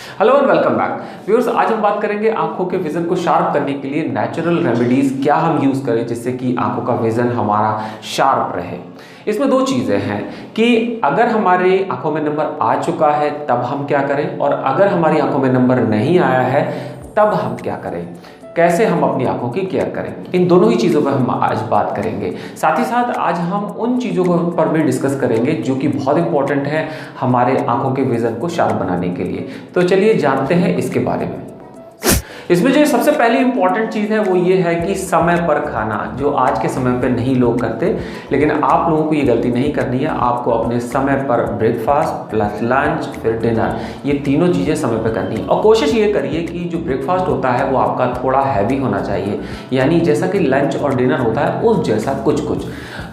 Hello and welcome back viewers. आज हम बात करेंगे आंखों के विजन को शार्प करने के लिए नेचुरल रेमेडीज क्या हम यूज़ करें जिससे कि आंखों का विजन हमारा शार्प रहे। इसमें दो चीज़ें हैं कि अगर हमारे आंखों में नंबर आ चुका है तब हम क्या करें, और अगर हमारी आंखों में नंबर नहीं आया है तब हम क्या करें, कैसे हम अपनी आंखों की केयर करें। इन दोनों ही चीज़ों पर हम आज बात करेंगे। साथ ही साथ आज हम उन चीज़ों पर भी डिस्कस करेंगे जो कि बहुत इंपॉर्टेंट है हमारे आंखों के विज़न को शार्प बनाने के लिए। तो चलिए जानते हैं इसके बारे में। इसमें जो सबसे पहली इंपॉर्टेंट चीज़ है वो ये है कि समय पर खाना, जो आज के समय पे नहीं लोग करते, लेकिन आप लोगों को ये गलती नहीं करनी है। आपको अपने समय पर ब्रेकफास्ट प्लस लंच फिर डिनर, ये तीनों चीज़ें समय पर करनी है। और कोशिश ये करिए कि जो ब्रेकफास्ट होता है वो आपका थोड़ा हैवी होना चाहिए, यानी जैसा कि लंच और डिनर होता है उस जैसा कुछ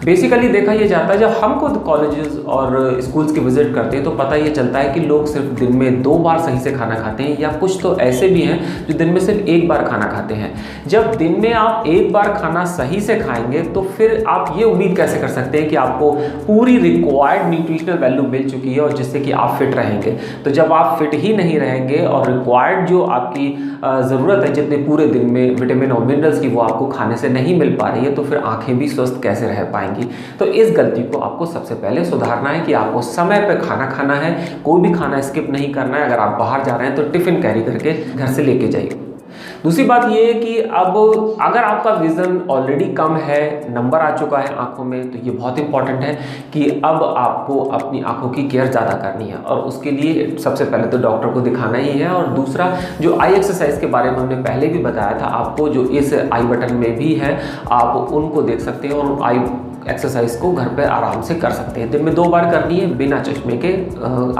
बेसिकली देखा ये जाता है। जब हम खुद कॉलेजेस और स्कूल्स की विजिट करते हैं तो पता ये चलता है कि लोग सिर्फ दिन में 2 बार सही से खाना खाते हैं, या कुछ तो ऐसे भी हैं जो दिन में सिर्फ 1 बार खाना खाते हैं। जब दिन में आप 1 बार खाना सही से खाएंगे तो फिर आप ये उम्मीद कैसे कर सकते हैं कि आपको पूरी रिक्वायर्ड न्यूट्रिशनल वैल्यू मिल चुकी है और जिससे कि आप फिट रहेंगे। तो जब आप फिट ही नहीं रहेंगे और रिक्वायर्ड जो आपकी ज़रूरत है जितने पूरे दिन में विटामिन और मिनरल्स की, वो आपको खाने से नहीं मिल पा रही है, तो फिर आंखें भी स्वस्थ कैसे रह पाएंगी। तो इस गलती को आपको सबसे पहले सुधारना है कि आपको समय पे खाना खाना है, कोई भी खाना स्किप नहीं करना है। अगर आप बाहर जा रहे हैं तो टिफिन कैरी करके घर से लेके जाइए। दूसरी बात ये है कि अब अगर आपका विजन ऑलरेडी कम है, नंबर आ चुका है आंखों में, तो ये बहुत इंपॉर्टेंट है कि अब आपको अपनी आंखों की केयर ज़्यादा करनी है। और उसके लिए सबसे पहले तो डॉक्टर को दिखाना ही है। और दूसरा, जो आई एक्सरसाइज के बारे में हमने पहले भी बताया था आपको, जो इस आई बटन में भी है, आप उनको देख सकते हैं और आई एक्सरसाइज को घर पे आराम से कर सकते हैं। दिन में 2 बार करनी है, बिना चश्मे के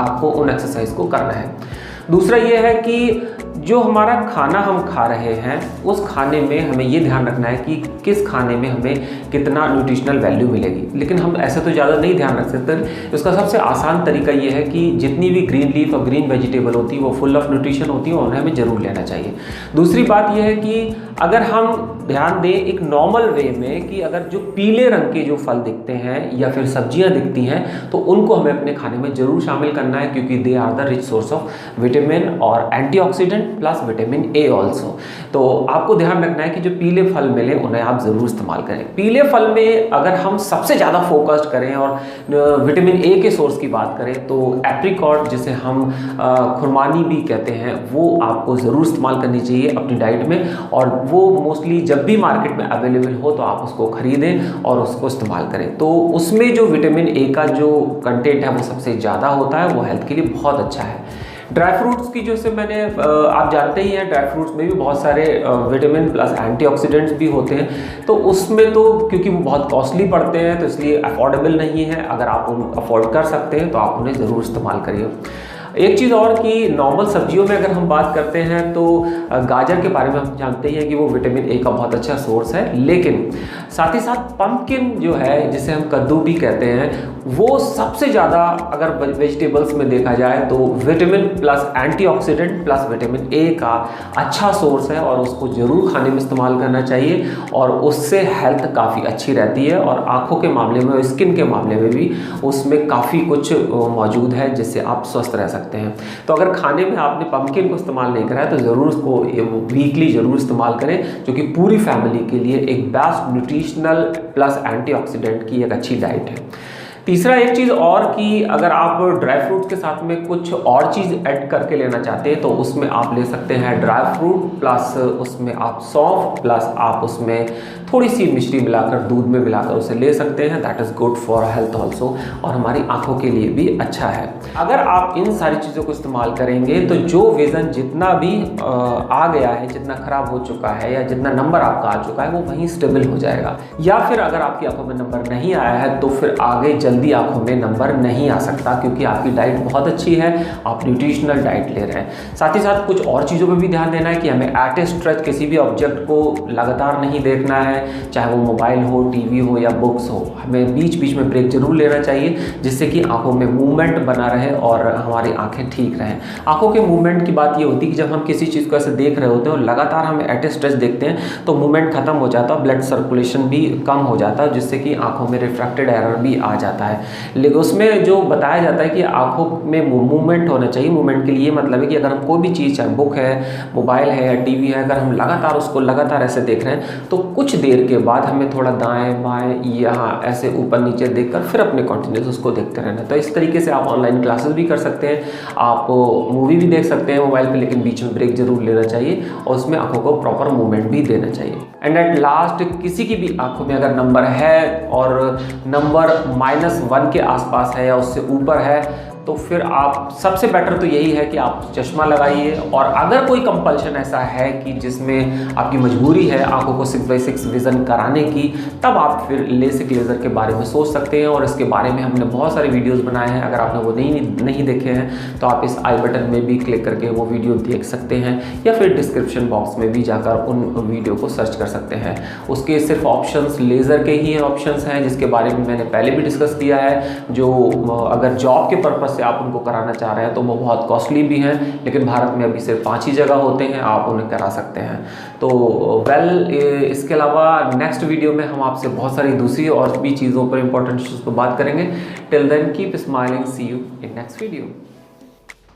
आपको उन एक्सरसाइज को करना है। दूसरा ये है कि जो हमारा खाना हम खा रहे हैं उस खाने में हमें ये ध्यान रखना है कि किस खाने में हमें कितना न्यूट्रिशनल वैल्यू मिलेगी। लेकिन हम ऐसे तो ज़्यादा नहीं ध्यान रख सकते। इसका सबसे आसान तरीका ये है कि जितनी भी ग्रीन लीफ और ग्रीन वेजिटेबल होती है वो फुल ऑफ न्यूट्रिशन होती है और उन्हें हमें ज़रूर लेना चाहिए। दूसरी बात यह है कि अगर हम ध्यान दें एक नॉर्मल वे में कि अगर जो पीले रंग के जो फल दिखते हैं या फिर सब्जियां दिखती हैं तो उनको हमें अपने खाने में ज़रूर शामिल करना है, क्योंकि they are the rich source of vitamin और antioxidant plus vitamin A also. तो आपको ध्यान रखना है कि जो पीले फल मिले उन्हें आप ज़रूर इस्तेमाल करें। पीले फल में अगर हम सबसे ज़्यादा फोकस्ड करें और विटामिन ए के सोर्स की बात करें तो एप्रिकॉट, जिसे हम खुरमानी भी कहते हैं, वो आपको ज़रूर इस्तेमाल करनी चाहिए अपनी डाइट में। और वो मोस्टली जब भी मार्केट में अवेलेबल हो तो आप उसको खरीदें और उसको इस्तेमाल करें। तो उसमें जो विटामिन ए का जो कंटेंट है वो सबसे ज़्यादा होता है, वो हेल्थ के लिए बहुत अच्छा है। ड्राई फ्रूट्स की जो से मैंने आप जानते ही हैं, ड्राई फ्रूट्स में भी बहुत सारे विटामिन प्लस एंटीऑक्सीडेंट्स भी होते हैं। तो उसमें तो क्योंकि वो बहुत कॉस्टली पड़ते हैं तो इसलिए अफोर्डेबल नहीं है। अगर आप उन अफोर्ड कर सकते हैं तो आप उन्हें ज़रूर इस्तेमाल करिए। एक चीज़ और कि नॉर्मल सब्जियों में अगर हम बात करते हैं तो गाजर के बारे में हम जानते ही हैं कि वो विटामिन ए का बहुत अच्छा सोर्स है। लेकिन साथ ही साथ पंपकिन जो है, जिसे हम कद्दू भी कहते हैं, वो सबसे ज़्यादा अगर वेजिटेबल्स में देखा जाए तो vitamin plus antioxidant plus vitamin ए का अच्छा सोर्स है और उसको ज़रूर खाने में इस्तेमाल करना चाहिए। और उससे हेल्थ काफ़ी अच्छी रहती है और आँखों के मामले में और स्किन के मामले में भी उसमें काफ़ी कुछ मौजूद है जिससे आप स्वस्थ रह सकते हैं। तो अगर खाने में आपने पंपकिन को इस्तेमाल नहीं करा है तो ज़रूर उसको वीकली ज़रूर इस्तेमाल करें, जो कि पूरी फैमिली के लिए एक बेस्ट न्यूट्रिशनल प्लस एंटीऑक्सीडेंट की एक अच्छी डाइट है। तीसरा एक चीज़ और कि अगर आप ड्राई फ्रूट्स के साथ में कुछ और चीज़ ऐड करके लेना चाहते हैं तो उसमें आप ले सकते हैं ड्राई फ्रूट प्लस उसमें आप सौंफ प्लस आप उसमें थोड़ी सी मिश्री मिलाकर दूध में मिलाकर उसे ले सकते हैं। That is good for health also और हमारी आंखों के लिए भी अच्छा है। अगर आप इन सारी चीज़ों को इस्तेमाल करेंगे तो जो विज़न जितना भी आ गया है, जितना खराब हो चुका है या जितना नंबर आपका आ चुका है वो वहीं स्टेबल हो जाएगा। या फिर अगर आपकी आंखों में नंबर नहीं आया है तो फिर आगे जल्दी आंखों में नंबर नहीं आ सकता, क्योंकि आपकी डाइट बहुत अच्छी है, आप न्यूट्रिशनल डाइट ले रहे हैं। साथ ही साथ कुछ और चीज़ों पर भी ध्यान देना है कि हमें एट ए स्ट्रेच किसी भी ऑब्जेक्ट को लगातार नहीं देखना है, चाहे वो मोबाइल हो, टीवी हो या बुक्स हो। हमें बीच बीच में ब्रेक जरूर लेना चाहिए जिससे कि आंखों में मूवमेंट बना रहे और हमारी आंखें ठीक रहें। आंखों के मूवमेंट की बात ये होती है कि जब हम किसी चीज़ को ऐसे देख रहे होते हैं और लगातार हम एट ए स्ट्रेच देखते हैं तो मूवमेंट खत्म हो जाता है, ब्लड सर्कुलेशन भी कम हो जाता है, जिससे कि आंखों में रिफ्रैक्टेड एरर भी आ जाती जाता है। लेकिन उसमें जो बताया जाता है कि आंखों में मूवमेंट होना चाहिए। मूवमेंट के लिए मतलब है कि अगर हम कोई भी चीज़, चाहे बुक है, मोबाइल है या टीवी है, अगर हम लगातार उसको लगातार ऐसे देख रहे हैं तो कुछ देर के बाद हमें थोड़ा दाएं बाएं यहाँ ऐसे ऊपर नीचे देखकर फिर अपने कंटिन्यूस उसको देखते रहना। तो इस तरीके से आप ऑनलाइन क्लासेस भी कर सकते हैं, आप मूवी भी देख सकते हैं मोबाइल पे, लेकिन बीच में ब्रेक जरूर लेना चाहिए और उसमें आंखों को प्रॉपर मूवमेंट भी देना चाहिए। एंड एट लास्ट, किसी की भी आंखों में अगर नंबर है और नंबर -1 के आसपास है या उससे ऊपर है तो फिर आप, सबसे बेटर तो यही है कि आप चश्मा लगाइए। और अगर कोई कंपल्शन ऐसा है कि जिसमें आपकी मजबूरी है आंखों को 6x6 विज़न कराने की, तब आप फिर लेसिक लेज़र के बारे में सोच सकते हैं। और इसके बारे में हमने बहुत सारे वीडियोस बनाए हैं, अगर आपने वो नहीं देखे हैं तो आप इस आई बटन में भी क्लिक करके वो वीडियो देख सकते हैं या फिर डिस्क्रिप्शन बॉक्स में भी जाकर उन वीडियो को सर्च कर सकते हैं। उसके सिर्फ ऑप्शंस लेज़र के ही ऑप्शंस हैं, जिसके बारे में मैंने पहले भी डिस्कस किया है। जो अगर जॉब के पर्पज़ से आप उनको कराना चाह रहे हैं तो वो बहुत कॉस्टली भी हैं, लेकिन भारत में अभी सिर्फ 5 ही जगह होते हैं, आप उन्हें करा सकते हैं। तो इसके अलावा नेक्स्ट वीडियो में हम आपसे बहुत सारी दूसरी और भी चीज़ों पर, इंपॉर्टेंट इश्यूज़ पर बात करेंगे। Till then keep smiling, see you in next video.